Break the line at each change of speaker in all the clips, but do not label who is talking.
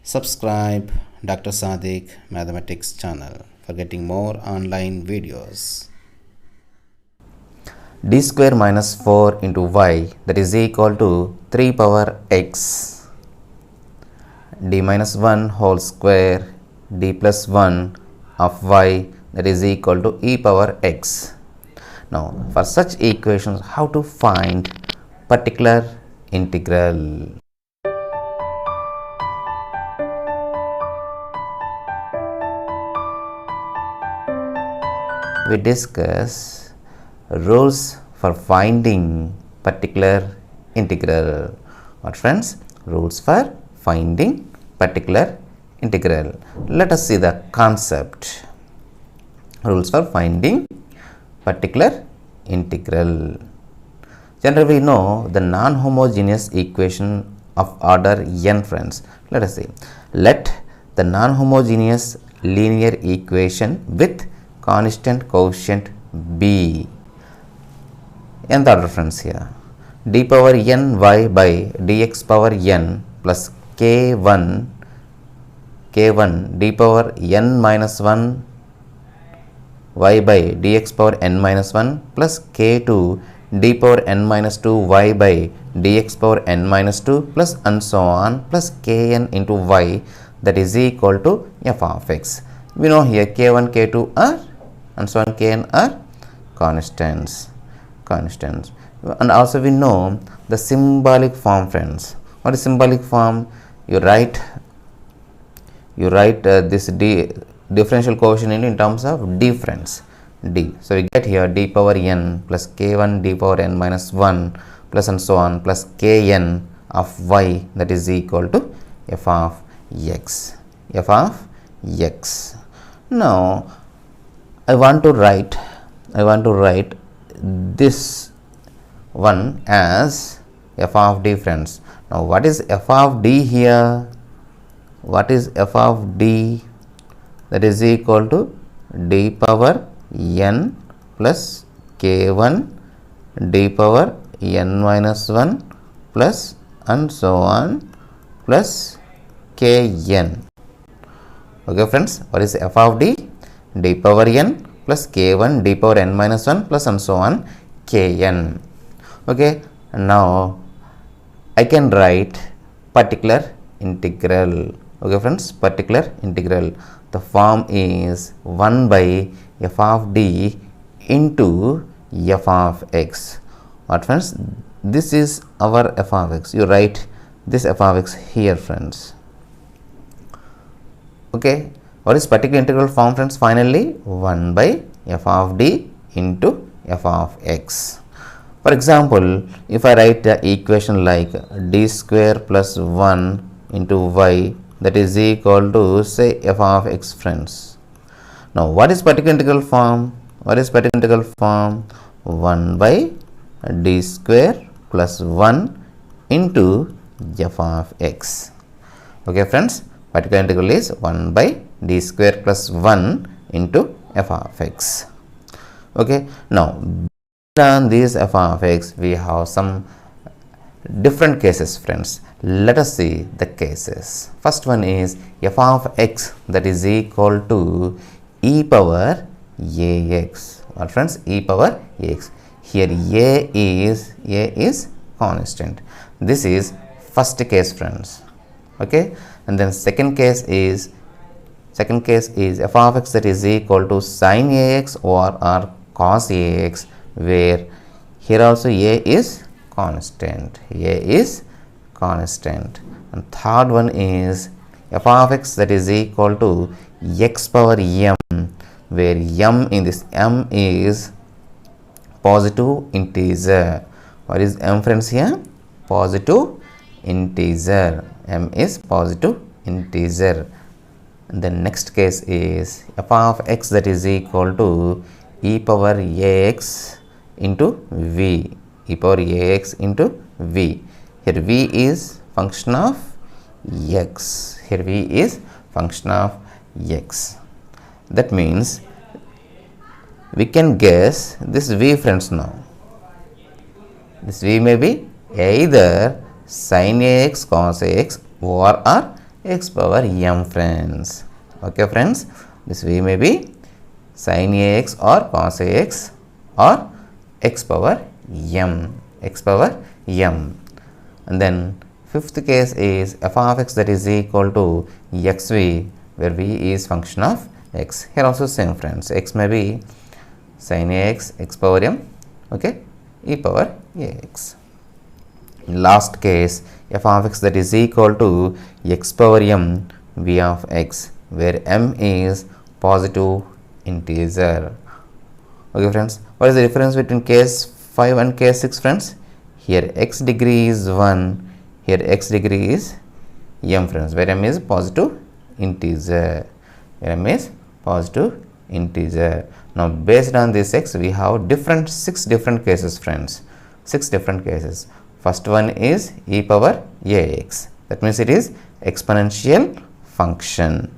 Subscribe Dr. Sadiq Mathematics channel for getting more online videos.
D square minus 4 into y, that is equal to 3 power x. D minus 1 whole square d plus 1 of y, that is equal to e power x. Now, for such equations, how to find particular integral? We discuss rules for finding particular integral. What friends? Rules for finding particular integral. Let us see the concept. Rules for finding particular integral. Generally we know the non-homogeneous equation of order n, friends. Let us see. Let the non-homogeneous linear equation with constant coefficient b, nth order, friends, here d power n y by dx power n plus k1 d power n minus 1 y by dx power n minus 1 plus k2 d power n minus 2 y by dx power n minus 2 plus and so on plus kn into y, that is equal to f of x. We know here k1 k2 are and so on kn are constants, and also we know the symbolic form, friends. What is symbolic form? You write this d differential coefficient in terms of difference d. So we get here d power n plus k1 d power n minus 1 plus and so on plus kn of y, that is equal to f of x. Now I want to write this one as f of d, friends. Now what is f of d here? What is f of d? That is equal to d power n plus k1 d power n minus 1 plus and so on plus kn. Okay, friends, what is f of d? D power n plus k1 d power n minus 1 plus and so on kn. Okay, now I can write particular integral. Okay, friends, particular integral. The form is 1 by f of d into f of x. What, friends? This is our f of x. You write this f of x here, friends. Okay. What is particular integral form, friends? Finally, 1 by f of d into f of x. For example, if I write the equation like d square plus 1 into y, that is equal to, say, f of x, friends. Now, what is particular integral form? 1 by d square plus 1 into f of x. Okay, friends, particular integral is 1 by d square plus 1 into f of x. Okay, now based on this f of x, we have some different cases, friends. Let us see the cases. First one is f of x, that is equal to e power ax. What, friends? E power ax. Here a is constant. This is first case, friends. Okay, and then second case is f of x, that is equal to sin ax or cos ax, where here also a is constant. And third one is f of x, that is equal to x power m, where m is positive integer. What is m, friends, here? Positive integer. M is positive integer. And the next case is f of x, that is equal to e power ax into v. Here v is function of x. That means we can guess this v, friends. Now this v may be either sin ax, cos ax or x power m friends. Okay friends, this v may be sin ax or cos ax or x power m, x power m. And then fifth case is f of x that is equal to xv, where v is function of x. Here also same friends, x may be sin ax, x power m, okay, e power ax. In last case, f of x that is equal to x power m v of x, where m is positive integer. Okay friends, what is the difference between case 5 and case 6 friends? Here x degree is 1, here x degree is m friends, where m is positive integer, where m is positive integer. Now based on this x, we have 6 different cases friends, 6 different cases. First one is e power ax, that means it is exponential function,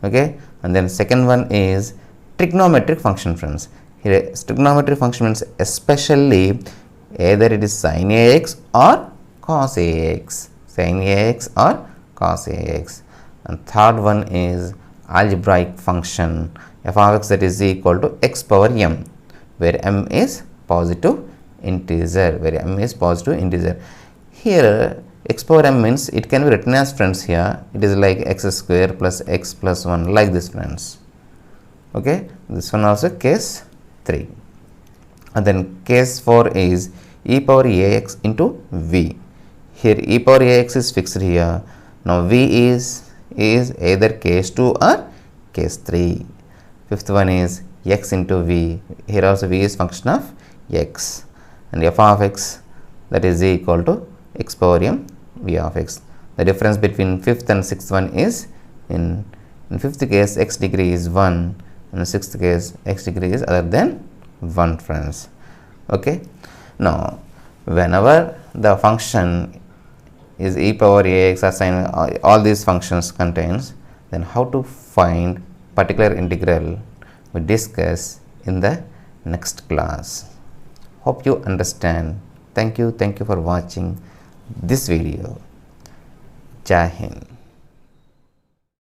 okay. And then second one is trigonometric function friends. Here trigonometric function means especially either it is sin ax or cos ax, sin ax or cos ax. And third one is algebraic function, f of x that is equal to x power m, where m is positive integer, where m is positive integer. Here x power m means it can be written as friends, here it is like x square plus x plus 1, like this friends, okay. This one also case 3. And then case 4 is e power ax into v. Here e power ax is fixed here. Now v is either case 2 or case 3. Fifth one is x into v. Here also v is function of x, and f of x that is equal to x power m v of x. The difference between fifth and sixth one is in fifth case x degree is 1, in sixth case x degree is other than 1 friends, okay. Now whenever the function is e power ax or sin, all these functions contains, then how to find particular integral we discuss in the next class. Hope you understand. Thank you for watching this video. Jai Hind.